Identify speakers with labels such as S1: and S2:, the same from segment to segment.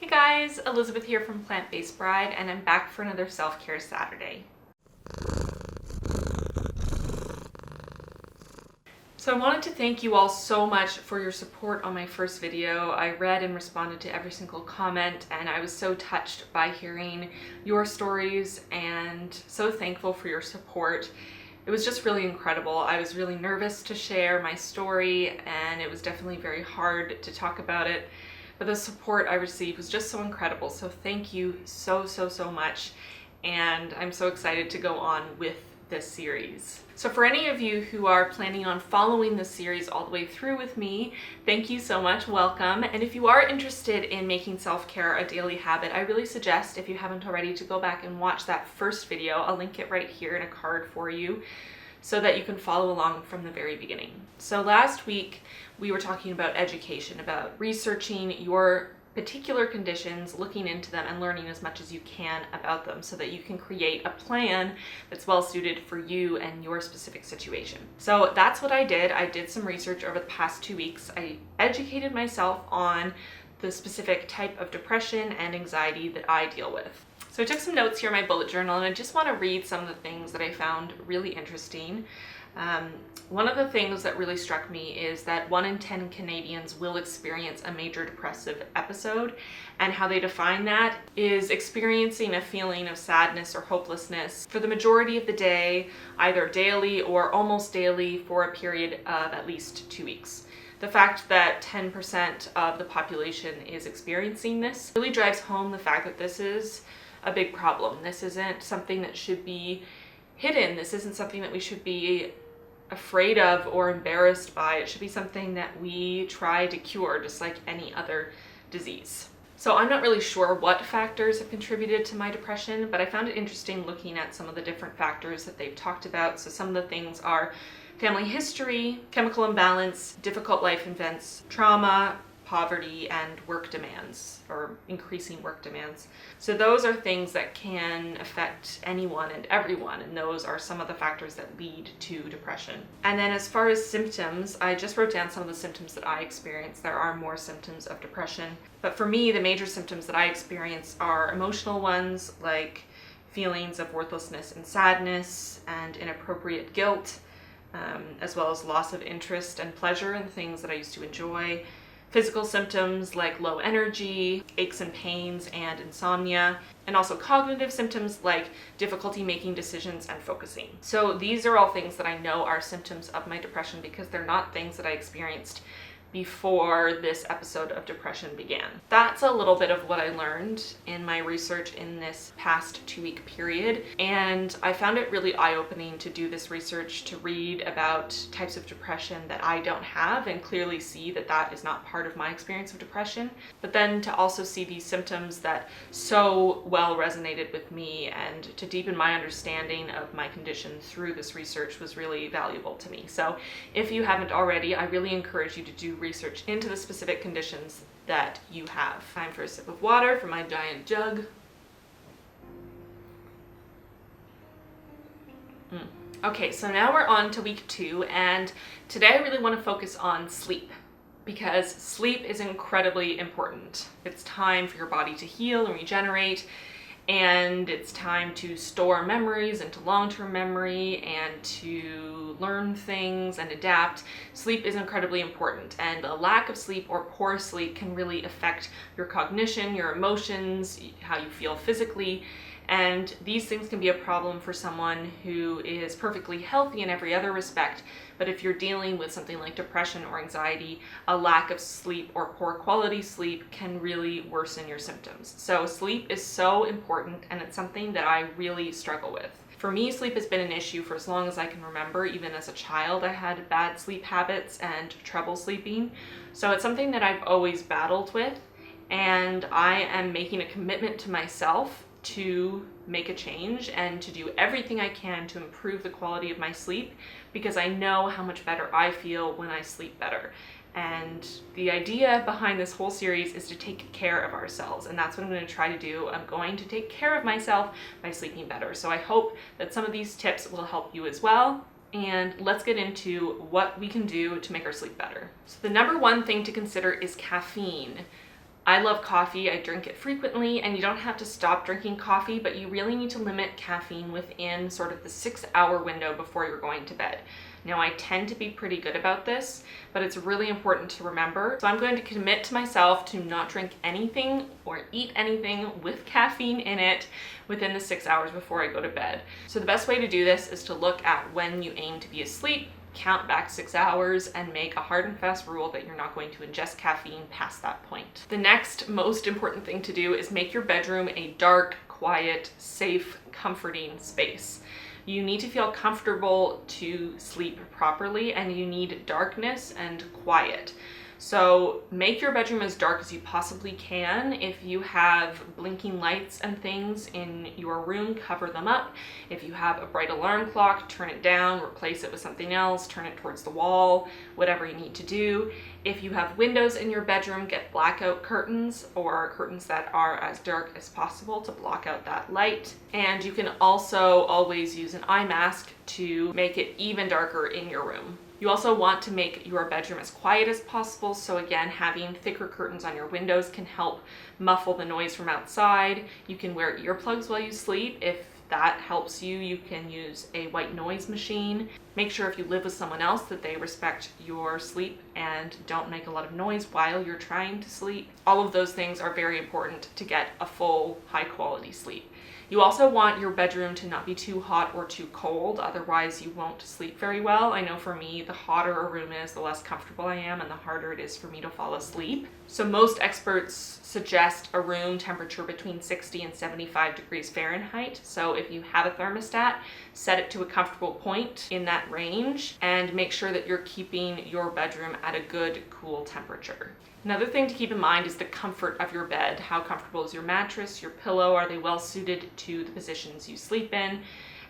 S1: Hey guys, Elizabeth here from Plant-Based Bride, and I'm back for another Self-Care Saturday. So I wanted to thank you all so much for your support on my first video. I read and responded to every single comment, and I was so touched by hearing your stories and so thankful for your support. It was just really incredible. I was really nervous to share my story, and it was definitely very hard to talk about it. But the support I received was just so incredible. So thank you so much. And I'm so excited to go on with this series. So for any of you who are planning on following this series all the way through with me, thank you so much, welcome. And if you are interested in making self-care a daily habit, I really suggest, if you haven't already, to go back and watch that first video. I'll link it right here in a card for you, so that you can follow along from the very beginning. So last week, we were talking about education, about researching your particular conditions, looking into them, and learning as much as you can about them so that you can create a plan that's well suited for you and your specific situation. So that's what I did. I did some research over the past 2 weeks. I educated myself on the specific type of depression and anxiety that I deal with. So I took some notes here in my bullet journal, and I just want to read some of the things that I found really interesting. One of the things that really struck me is that 1 in 10 Canadians will experience a major depressive episode, and how they define that is experiencing a feeling of sadness or hopelessness for the majority of the day, either daily or almost daily, for a period of at least 2 weeks. The fact that 10% of the population is experiencing this really drives home the fact that this is a big problem. This isn't something that should be hidden. This isn't something that we should be afraid of or embarrassed by. It should be something that we try to cure, just like any other disease. So I'm not really sure what factors have contributed to my depression, but I found it interesting looking at some of the different factors that they've talked about. So some of the things are family history, chemical imbalance, difficult life events, trauma, poverty, and work demands, or increasing work demands. So those are things that can affect anyone and everyone, and those are some of the factors that lead to depression. And then as far as symptoms, I just wrote down some of the symptoms that I experience. There are more symptoms of depression, but for me, the major symptoms that I experience are emotional ones, like feelings of worthlessness and sadness and inappropriate guilt, as well as loss of interest and pleasure in things that I used to enjoy. Physical symptoms like low energy, aches and pains, and insomnia, and also cognitive symptoms like difficulty making decisions and focusing. So these are all things that I know are symptoms of my depression because they're not things that I experienced before this episode of depression began. That's a little bit of what I learned in my research in this past 2-week period, and I found it really eye-opening to do this research, to read about types of depression that I don't have and clearly see that that is not part of my experience of depression, but then to also see these symptoms that so well resonated with me, and to deepen my understanding of my condition through this research was really valuable to me. So if you haven't already, I really encourage you to do research into the specific conditions that you have. Time for a sip of water from my giant jug. Okay, so now we're on to week 2, and today I really want to focus on sleep, because sleep is incredibly important. It's time for your body to heal and regenerate, and it's time to store memories into long-term memory and to learn things and adapt. Sleep is incredibly important, and a lack of sleep or poor sleep can really affect your cognition, your emotions, how you feel physically, and these things can be a problem for someone who is perfectly healthy in every other respect. But if you're dealing with something like depression or anxiety, a lack of sleep or poor quality sleep can really worsen your symptoms. So sleep is so important, and it's something that I really struggle with. For me, sleep has been an issue for as long as I can remember. Even as a child, I had bad sleep habits and trouble sleeping. So it's something that I've always battled with, and I am making a commitment to myself to make a change and to do everything I can to improve the quality of my sleep, because I know how much better I feel when I sleep better. And the idea behind this whole series is to take care of ourselves, and that's what I'm going to try to do. I'm going to take care of myself by sleeping better. So I hope that some of these tips will help you as well. And let's get into what we can do to make our sleep better. So the number one thing to consider is caffeine. I love coffee, I drink it frequently, and you don't have to stop drinking coffee, but you really need to limit caffeine within sort of the 6-hour window before you're going to bed. Now, I tend to be pretty good about this, but it's really important to remember. So I'm going to commit to myself to not drink anything or eat anything with caffeine in it within the 6 hours before I go to bed. So the best way to do this is to look at when you aim to be asleep, count back 6 hours, and make a hard and fast rule that you're not going to ingest caffeine past that point. The next most important thing to do is make your bedroom a dark, quiet, safe, comforting space. You need to feel comfortable to sleep properly, and you need darkness and quiet. So make your bedroom as dark as you possibly can. If you have blinking lights and things in your room, cover them up. If you have a bright alarm clock, turn it down, replace it with something else, turn it towards the wall, whatever you need to do. If you have windows in your bedroom, get blackout curtains or curtains that are as dark as possible to block out that light. And you can also always use an eye mask to make it even darker in your room. You also want to make your bedroom as quiet as possible, so again, having thicker curtains on your windows can help muffle the noise from outside. You can wear earplugs while you sleep. If that helps you, you can use a white noise machine. Make sure if you live with someone else that they respect your sleep and don't make a lot of noise while you're trying to sleep. All of those things are very important to get a full, high-quality sleep. You also want your bedroom to not be too hot or too cold, otherwise you won't sleep very well. I know for me, the hotter a room is, the less comfortable I am and the harder it is for me to fall asleep. So most experts suggest a room temperature between 60 and 75 degrees Fahrenheit. So if you have a thermostat, set it to a comfortable point in that range and make sure that you're keeping your bedroom at a good, cool temperature. Another thing to keep in mind is the comfort of your bed. How comfortable is your mattress, your pillow? Are they well suited to the positions you sleep in?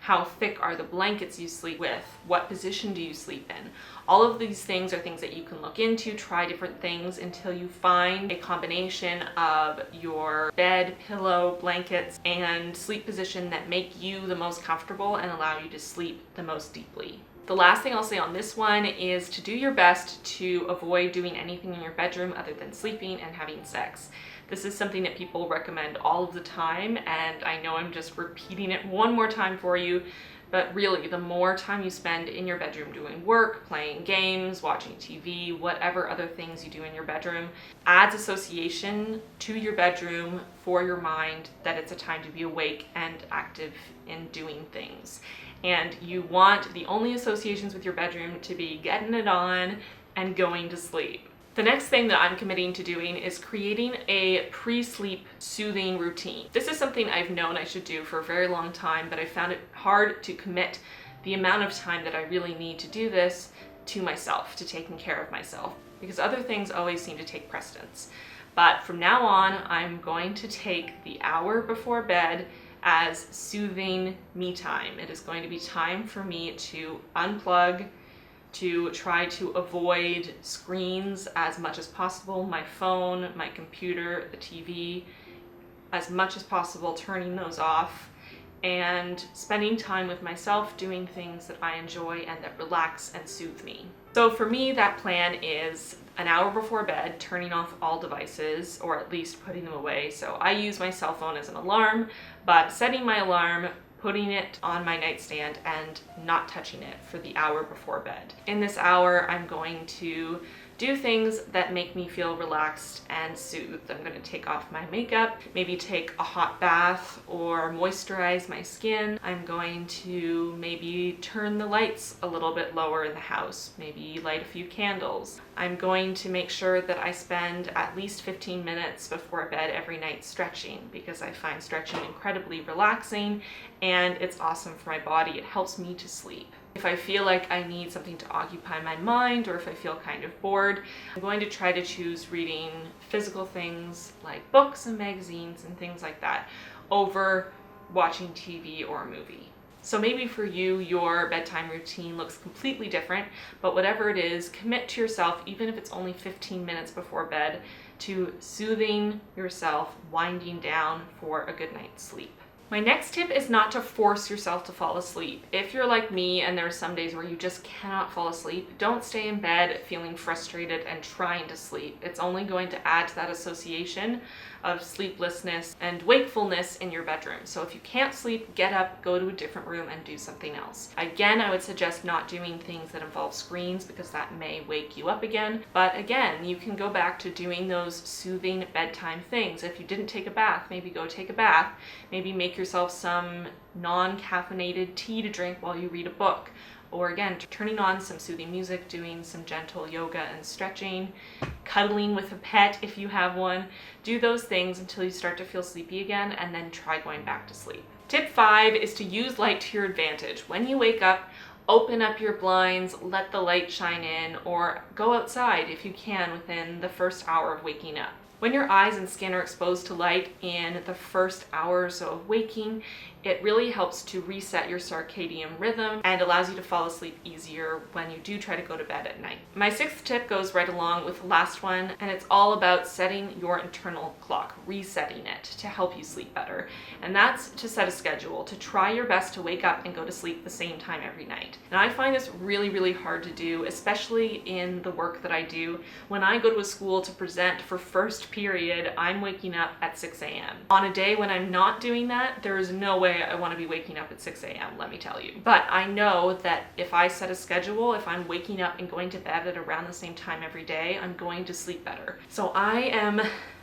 S1: How thick are the blankets you sleep with? What position do you sleep in? All of these things are things that you can look into, try different things until you find a combination of your bed, pillow, blankets, and sleep position that make you the most comfortable and allow you to sleep the most deeply. The last thing I'll say on this one is to do your best to avoid doing anything in your bedroom other than sleeping and having sex. This is something that people recommend all of the time, and I know I'm just repeating it one more time for you, but really the more time you spend in your bedroom doing work, playing games, watching TV, whatever other things you do in your bedroom, adds association to your bedroom for your mind that it's a time to be awake and active in doing things. And you want the only associations with your bedroom to be getting it on and going to sleep. The next thing that I'm committing to doing is creating a pre-sleep soothing routine. This is something I've known I should do for a very long time, but I found it hard to commit the amount of time that I really need to do this to myself, to taking care of myself, because other things always seem to take precedence. But from now on, I'm going to take the hour before bed as soothing me time. It is going to be time for me to unplug, to try to avoid screens as much as possible, my phone, my computer, the TV, as much as possible, turning those off, and spending time with myself doing things that I enjoy and that relax and soothe me. So for me, that plan is an hour before bed, turning off all devices, or at least putting them away. So I use my cell phone as an alarm, but setting my alarm, putting it on my nightstand, and not touching it for the hour before bed. In this hour, I'm going to do things that make me feel relaxed and soothed. I'm going to take off my makeup, maybe take a hot bath or moisturize my skin. I'm going to maybe turn the lights a little bit lower in the house, maybe light a few candles. I'm going to make sure that I spend at least 15 minutes before bed every night stretching, because I find stretching incredibly relaxing and it's awesome for my body. It helps me to sleep. If I feel like I need something to occupy my mind, or if I feel kind of bored, I'm going to try to choose reading physical things like books and magazines and things like that over watching TV or a movie. So maybe for you, your bedtime routine looks completely different, but whatever it is, commit to yourself, even if it's only 15 minutes before bed, to soothing yourself, winding down for a good night's sleep. My next tip is not to force yourself to fall asleep. If you're like me and there are some days where you just cannot fall asleep, don't stay in bed feeling frustrated and trying to sleep. It's only going to add to that association of sleeplessness and wakefulness in your bedroom. So if you can't sleep, get up, go to a different room and do something else. Again, I would suggest not doing things that involve screens because that may wake you up again. But again, you can go back to doing those soothing bedtime things. If you didn't take a bath, maybe go take a bath. Maybe make yourself some non-caffeinated tea to drink while you read a book. Or again, turning on some soothing music, doing some gentle yoga and stretching, cuddling with a pet if you have one. Do those things until you start to feel sleepy again, and then try going back to sleep. Tip 5 is to use light to your advantage. When you wake up, open up your blinds, let the light shine in, or go outside if you can within the first hour of waking up. When your eyes and skin are exposed to light in the first hour or so of waking, it really helps to reset your circadian rhythm and allows you to fall asleep easier when you do try to go to bed at night. My 6th tip goes right along with the last one, and it's all about setting your internal clock, resetting it to help you sleep better. And that's to set a schedule, to try your best to wake up and go to sleep the same time every night. And I find this really, really hard to do, especially in the work that I do. When I go to a school to present for first period, I'm waking up at 6 a.m. On a day when I'm not doing that, there is no way I want to be waking up at 6 a.m., let me tell you. But I know that if I set a schedule, if I'm waking up and going to bed at around the same time every day, I'm going to sleep better. So I am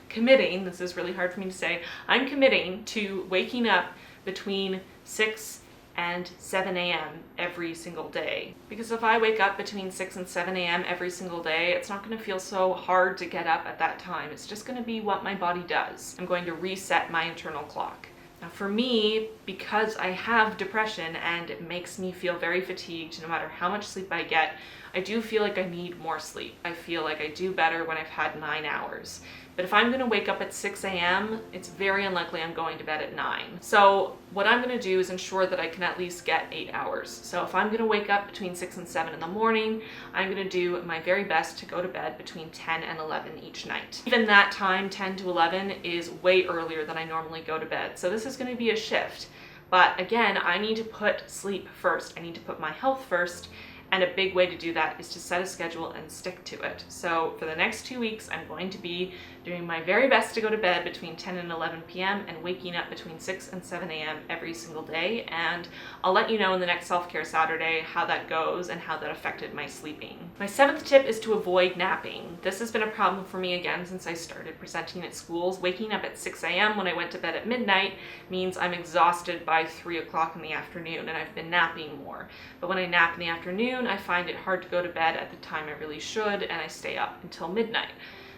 S1: committing, this is really hard for me to say, I'm committing to waking up between 6 and 7 a.m. every single day. Because if I wake up between 6 and 7 a.m. every single day, it's not going to feel so hard to get up at that time. It's just going to be what my body does. I'm going to reset my internal clock. Now for me, because I have depression and it makes me feel very fatigued no matter how much sleep I get, I do feel like I need more sleep. I feel like I do better when I've had 9 hours. But if I'm going to wake up at 6 a.m., it's very unlikely I'm going to bed at 9. So what I'm going to do is ensure that I can at least get 8 hours. So if I'm going to wake up between 6 and 7 in the morning, I'm going to do my very best to go to bed between 10 and 11 each night. Even that time, 10 to 11, is way earlier than I normally go to bed. So this is going to be a shift. But again, I need to put sleep first. I need to put my health first. And a big way to do that is to set a schedule and stick to it. So for the next 2 weeks, I'm going to be doing my very best to go to bed between 10 and 11 p.m. and waking up between 6 and 7 a.m. every single day. And I'll let you know in the next Self-Care Saturday how that goes and how that affected my sleeping. My 7th tip is to avoid napping. This has been a problem for me again since I started presenting at schools. Waking up at 6 a.m. when I went to bed at midnight means I'm exhausted by 3 o'clock in the afternoon, and I've been napping more. But when I nap in the afternoon, I find it hard to go to bed at the time I really should, and I stay up until midnight.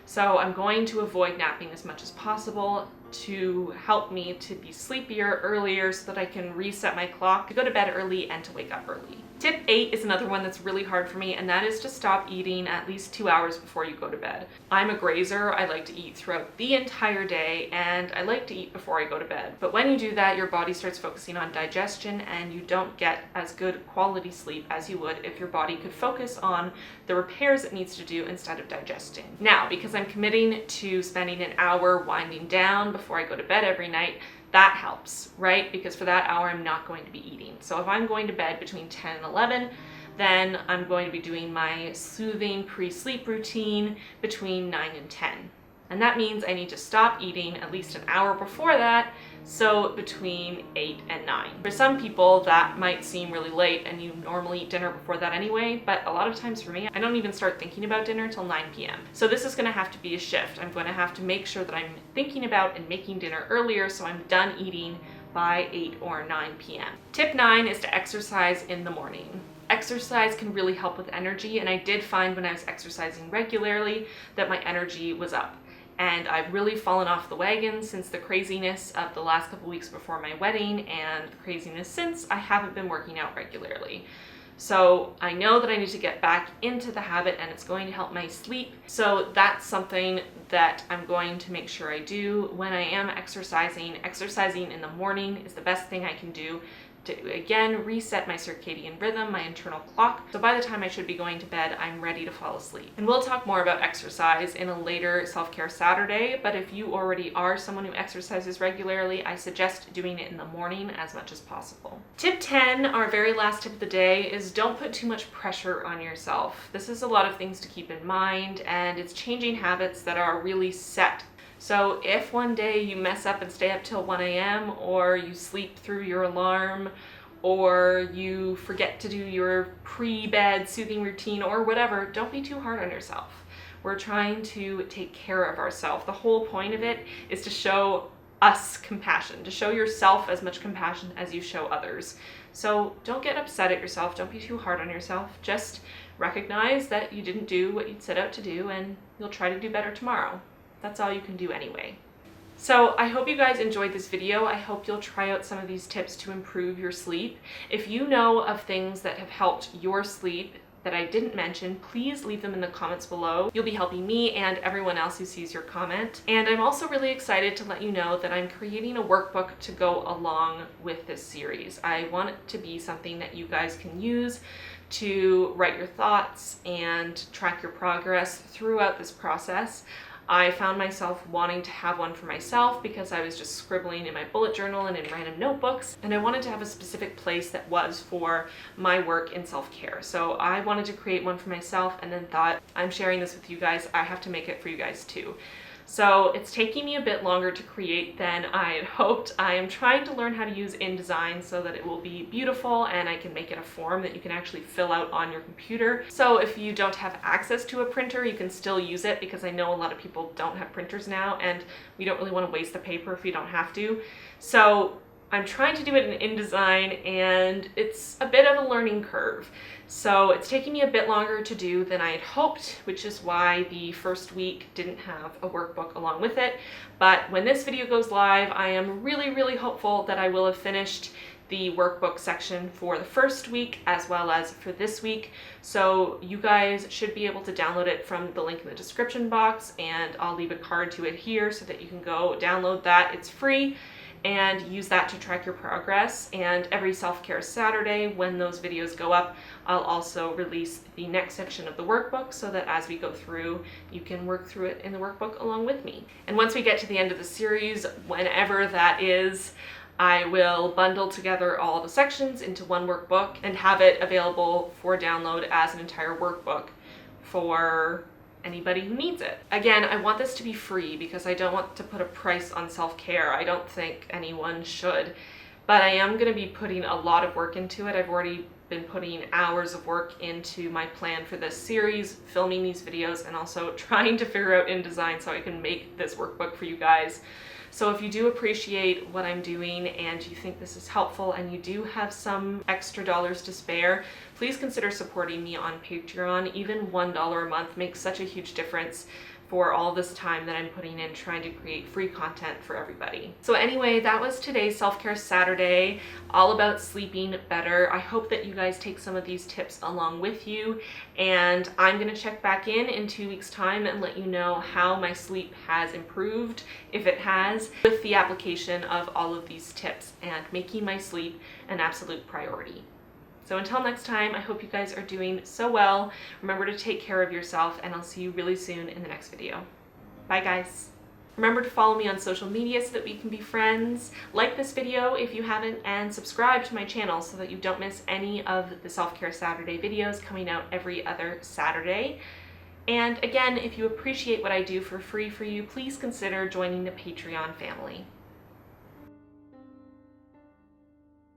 S1: So I'm going to avoid napping as much as possible to help me to be sleepier earlier so that I can reset my clock to go to bed early and to wake up early. Tip 8 is another one that's really hard for me, and that is to stop eating at least 2 hours before you go to bed. I'm a grazer. I like to eat throughout the entire day, and I like to eat before I go to bed. But when you do that, your body starts focusing on digestion, and you don't get as good quality sleep as you would if your body could focus on the repairs it needs to do instead of digesting. Now, because I'm committing to spending an hour winding down before I go to bed every night, that helps, right? Because for that hour, I'm not going to be eating. So if I'm going to bed between 10 and 11, then I'm going to be doing my soothing pre-sleep routine between 9 and 10. And that means I need to stop eating at least an hour before that, so between 8 and 9. For some people, that might seem really late, and you normally eat dinner before that anyway, but a lot of times for me, I don't even start thinking about dinner till 9 p.m. So this is going to have to be a shift. I'm going to have to make sure that I'm thinking about and making dinner earlier so I'm done eating by 8 or 9 p.m. Tip 9 is to exercise in the morning. Exercise can really help with energy, and I did find when I was exercising regularly that my energy was up. And I've really fallen off the wagon since the craziness of the last couple weeks before my wedding, and the craziness since I haven't been working out regularly. So I know that I need to get back into the habit, and it's going to help my sleep. So that's something that I'm going to make sure I do when I am exercising. Exercising in the morning is the best thing I can do to again reset my circadian rhythm, my internal clock. So by the time I should be going to bed, I'm ready to fall asleep. And we'll talk more about exercise in a later Self-Care Saturday, but if you already are someone who exercises regularly, I suggest doing it in the morning as much as possible. Tip 10, our very last tip of the day, is don't put too much pressure on yourself. This is a lot of things to keep in mind, and it's changing habits that are really set. So if one day you mess up and stay up till 1 a.m. or you sleep through your alarm or you forget to do your pre-bed soothing routine or whatever, don't be too hard on yourself. We're trying to take care of ourselves. The whole point of it is to show us compassion, to show yourself as much compassion as you show others. So don't get upset at yourself. Don't be too hard on yourself. Just recognize that you didn't do what you'd set out to do and you'll try to do better tomorrow. That's all you can do anyway. So I hope you guys enjoyed this video. I hope you'll try out some of these tips to improve your sleep. If you know of things that have helped your sleep that I didn't mention, please leave them in the comments below. You'll be helping me and everyone else who sees your comment. And I'm also really excited to let you know that I'm creating a workbook to go along with this series. I want it to be something that you guys can use to write your thoughts and track your progress throughout this process. I found myself wanting to have one for myself because I was just scribbling in my bullet journal and in random notebooks, and I wanted to have a specific place that was for my work in self-care. So I wanted to create one for myself and then thought, I'm sharing this with you guys, I have to make it for you guys too. So it's taking me a bit longer to create than I had hoped. I am trying to learn how to use InDesign so that it will be beautiful and I can make it a form that you can actually fill out on your computer. So if you don't have access to a printer, you can still use it, because I know a lot of people don't have printers now and we don't really want to waste the paper if you don't have to. So I'm trying to do it in InDesign and it's a bit of a learning curve. So it's taking me a bit longer to do than I had hoped, which is why the first week didn't have a workbook along with it. But when this video goes live, I am really hopeful that I will have finished the workbook section for the first week as well as for this week. So you guys should be able to download it from the link in the description box, and I'll leave a card to it here so that you can go download that. It's free, and use that to track your progress. And every Self-Care Saturday, when those videos go up, I'll also release the next section of the workbook so that as we go through, you can work through it in the workbook along with me. And once we get to the end of the series, whenever that is, I will bundle together all the sections into one workbook and have it available for download as an entire workbook for anybody who needs it. Again, I want this to be free because I don't want to put a price on self-care. I don't think anyone should, but I am going to be putting a lot of work into it. I've already been putting hours of work into my plan for this series, filming these videos, and also trying to figure out InDesign so I can make this workbook for you guys. So if you do appreciate what I'm doing and you think this is helpful and you do have some extra dollars to spare, please consider supporting me on Patreon. Even $1 a month makes such a huge difference for all this time that I'm putting in trying to create free content for everybody. So anyway, that was today's Self-Care Saturday, all about sleeping better. I hope that you guys take some of these tips along with you, and I'm gonna check back in 2 weeks' time and let you know how my sleep has improved, if it has, with the application of all of these tips and making my sleep an absolute priority. So until next time, I hope you guys are doing so well. Remember to take care of yourself, and I'll see you really soon in the next video. Bye guys. Remember to follow me on social media so that we can be friends. Like this video if you haven't, and subscribe to my channel so that you don't miss any of the Self-Care Saturday videos coming out every other Saturday. And again, if you appreciate what I do for free for you, please consider joining the Patreon family.